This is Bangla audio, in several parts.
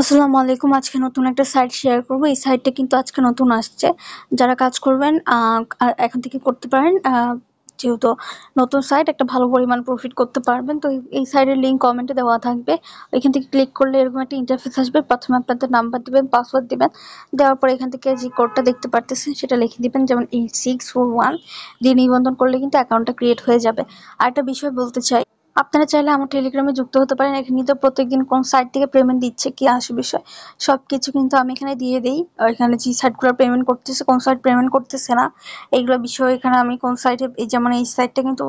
আসসালামু আলাইকুম। আজকে নতুন একটা সাইট শেয়ার করব। এই সাইটটা কিন্তু আজকে নতুন আসছে। যারা কাজ করবেন এখন থেকে করতে পারেন। যেহেতু নতুন সাইট, একটা ভালো পরিমাণ প্রফিট করতে পারবেন। তো এই সাইটের লিংক কমেন্টে দেওয়া থাকবে। এখান থেকে ক্লিক করলে এরকম একটা ইন্টারফেস আসবে। প্রথমে আপনাদের নাম্বার দিবেন, পাসওয়ার্ড দিবেন। দেওয়ার পর এখান থেকে যে কোডটা দেখতে পারতেছেন সেটা লিখে দিবেন, যেমন 8641 দিয়ে নিবন্ধন করলে কিন্তু অ্যাকাউন্টটা ক্রিয়েট হয়ে যাবে। আরেকটা বিষয় বলতে চাই, আপনারা চাইলে আমার টেলিগ্রামে যুক্ত হতে পারেন। এখানে কিন্তু প্রত্যেকদিন কোন সাইট থেকে পেমেন্ট দিচ্ছে, কি আসে বিষয় সবকিছু কিন্তু আমি এখানে দিয়ে দেই। আর এখানে যে সাইটগুলো পেমেন্ট করতেছে, কোন সাইট পেমেন্ট করতেছে না, এইগুলো বিষয় এখানে আমি কোন সাইটে, এই যেমন এই সাইটটা কিন্তু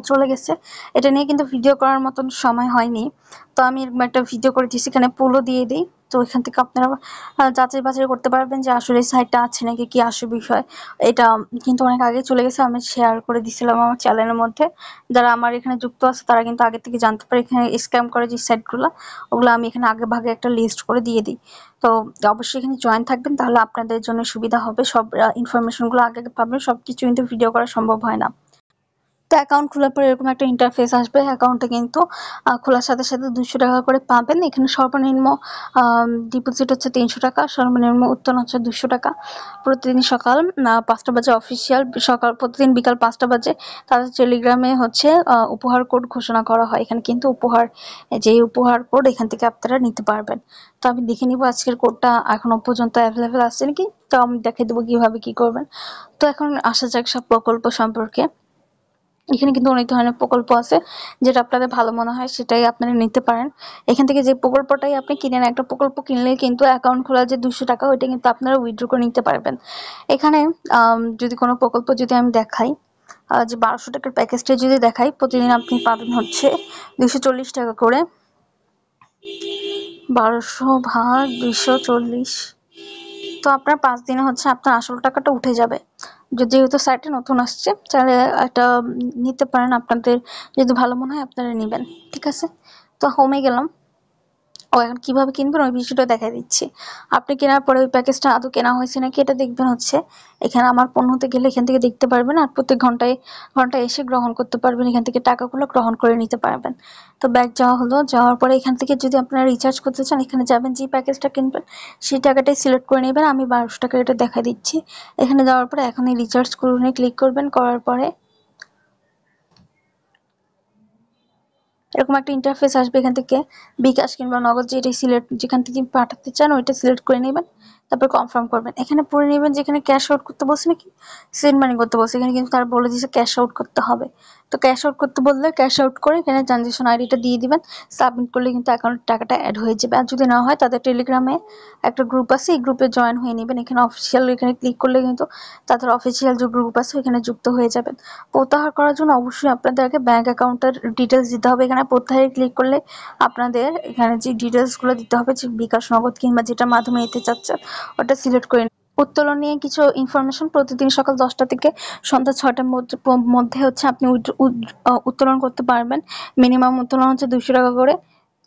চলে গেছে, এটা নিয়ে কিন্তু ভিডিও করার মতন সময় হয়নি। তো আমি এরকম একটা ভিডিও করে দিচ্ছি, এখানে পুলও দিয়ে দিই। তো এখান থেকে আপনারা যাচাই বাছাই করতে পারবেন যে আসলে এই সাইটটা আছে নাকি, কি আসে বিষয়। এটা কিন্তু অনেক আগে চলে গেছে, আমি শেয়ার করে দিছিলাম আমার চ্যানেলের মধ্যে। যারা আমার এখানে যুক্ত আছে তারা কিন্তু আগে থেকে জানতে পারে এখানে স্ক্যাম করে যে সাইটগুলো, ওগুলো আমি এখানে আগে ভাগে একটা লিস্ট করে দিয়ে দিই। তো অবশ্যই এখানে জয়েন থাকবেন, তাহলে আপনাদের জন্য সুবিধা হবে। সব ইনফরমেশনগুলো আগে আগে পাবেন। সবকিছু কিন্তু ভিডিও করা সম্ভব হয় না। তো অ্যাকাউন্ট খোলার পরে এরকম একটা ইন্টারফেস আসবে। অ্যাকাউন্টে কিন্তু খোলার সাথে সাথে 200 টাকা করে পাবেন। এখানে সর্বনিম্ন ডিপোজিট হচ্ছে 300 টাকা, সর্বনিম্ন উত্তোলন হচ্ছে 200 টাকা। প্রতিদিন সকাল 5টা বাজে অফিসিয়াল, সকাল প্রতিদিন বিকাল 5টা বাজে তাদের টেলিগ্রামে হচ্ছে উপহার কোড ঘোষণা করা হয়। এখানে কিন্তু যে উপহার কোড এখান থেকে আপনারা নিতে পারবেন। তো আমি দেখে নিব আজকের কোডটা এখনো পর্যন্ত অ্যাভেলেবেল আছে নাকি। তো আমি দেখিয়ে দেবো কিভাবে কি করবেন। তো এখন আসা যাক সব প্রকল্প সম্পর্কে। এখানে কিন্তু অনেক ধরনের প্রকল্প আছে, যেটা আপনাদের ভালো মনে হয় সেটাই আপনারা নিতে পারেন। এখান থেকে যে প্রকল্পটাই আপনি কিনেন, একটা প্রকল্প কিনলে কিন্তু অ্যাকাউন্ট খোলার যে 200 টাকা, ওইটা কিন্তু আপনারা উইথড্র করে নিতে পারবেন। এখানে যদি কোনো প্রকল্প যদি আমি দেখাই, যে 1200 টাকার প্যাকেজটা যদি দেখাই, প্রতিদিন আপনি পাবেন হচ্ছে 240 টাকা করে। 1200 ভাগ 240, তো আপনার 5 দিনে হচ্ছে আপনার আসল টাকাটা উঠে যাবে। যেহেতু সাইটে নতুন আসছে, চাইলে একটা নিতে পারেন। আপনাদের যদি ভালো মনে হয় আপনারা নেবেন। ঠিক আছে, তো হোমে গেলাম। এখন কিভাবে কিনবেন ওই বিষয়টা দেখাই দিচ্ছি। আপনি কেনার পরে ওই প্যাকেজটা আদৌ কেনা হয়েছে নাকি এটা দেখবেন হচ্ছে এখানে আমার পণ্যতে গেলে এখান থেকে দেখতে পারবেন। আর প্রত্যেক ঘন্টায় ঘন্টায় এসে গ্রহণ করতে পারবেন, এখান থেকে টাকাগুলো গ্রহণ করে নিতে পারবেন। তো ব্যাক যাওয়া হলো, যাওয়ার পরে এখান থেকে যদি আপনারা রিচার্জ করতে চান, এখানে যাবেন, যে প্যাকেজটা কিনবেন সেই টাকাটাই সিলেক্ট করে নেবেন। আমি 1200 টাকা এটা দেখা দিচ্ছি। এখানে যাওয়ার পরে এখনই রিচার্জ করুন ক্লিক করবেন। করার পরে এরকম একটা ইন্টারফেস আসবে। এখান থেকে বিকাশ কিংবা নগদ যেখান থেকে পাঠাতে চান ওইটা সিলেক্ট করে নেবেন। তারপর কনফার্ম করবেন। এখানে পড়ে নেবেন যেখানে ক্যাশ আউট করতে বলছে নাকি সেন্ড মানি করতে বলছে, এখানে কিন্তু তার বলে দিয়েছে ক্যাশ আউট করতে হবে। তো ক্যাশ আউট করতে বললে ক্যাশ আউট করে এখানে ট্রানজেকশন আইডিটা দিয়ে দিবেন। সাবমিট করলে কিন্তু অ্যাকাউন্টের টাকাটা অ্যাড হয়ে যাবে। আর যদি না হয়, তাদের টেলিগ্রামে একটা গ্রুপ আছে, এই গ্রুপে জয়েন হয়ে নেবেন। এখানে অফিসিয়াল, এখানে ক্লিক করলে কিন্তু তাদের অফিসিয়াল যে গ্রুপ আছে ওখানে যুক্ত হয়ে যাবেন। প্রত্যাহার করার জন্য অবশ্যই আপনাদের আগে ব্যাংক অ্যাকাউন্টের ডিটেলস দিতে হবে। এখানে প্রত্যাহারে ক্লিক করলে আপনাদের এখানে যে ডিটেলস গুলো দিতে হবে, যে বিকাশ, নগদ কিংবা যেটার মাধ্যমে নিতে চাচ্ছেন ওটা সিলেক্ট করে উত্তোলন নিয়ে কিছু ইনফরমেশন। প্রতিদিন সকাল 10টা থেকে সন্ধ্যা 6টার মধ্যে হচ্ছে আপনি উত্তোলন করতে পারবেন। মিনিমাম উত্তোলন হচ্ছে 200 টাকা করে।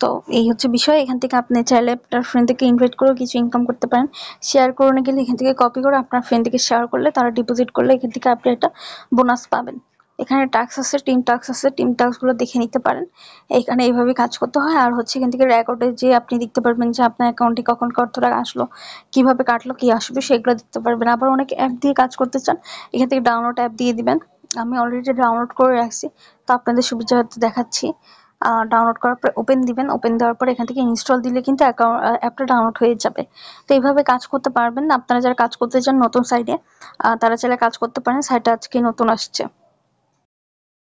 তো এই হচ্ছে বিষয়। এখান থেকে আপনি চাইলে আপনার ফ্রেন্ডদেরকে ইনভাইট করেও কিছু ইনকাম করতে পারেন। শেয়ার করে গেলে এখান থেকে কপি করে আপনার ফ্রেন্ডদেরকে শেয়ার করলে তারা ডিপোজিট করলে এখান থেকে আপনি একটা বোনাস পাবেন। এখানে টাস্ক আছে, টিম টাস্ক আছে, টিম টাস্ক গুলো দেখে নিতে পারেন। এখানে এইভাবে কাজ করতে হয়। আর হচ্ছে এখান থেকে রেকর্ডে যে আপনি দেখতে পারবেন যে আপনার অ্যাকাউন্টে কখন কত টাকা আসলো, কিভাবে কাটলো, কি আসবে, সেগুলো দেখতে পারবেন। আবার অনেকে অ্যাপ দিয়ে কাজ করতে চান, এখান থেকে ডাউনলোড অ্যাপ দিয়ে দিবেন। আমি অলরেডি ডাউনলোড করে রাখছি, তো আপনাদের সুবিধার্থে দেখাচ্ছি। ডাউনলোড করার পর ওপেন দিবেন। ওপেন দেওয়ার পর এখান থেকে ইনস্টল দিলে কিন্তু অ্যাপটা ডাউনলোড হয়ে যাবে। তো এইভাবে কাজ করতে পারবেন। আপনারা যারা কাজ করতে চান নতুন সাইটে, তারা চাইলে কাজ করতে পারেন। সাইটটা আজকে নতুন আসছে।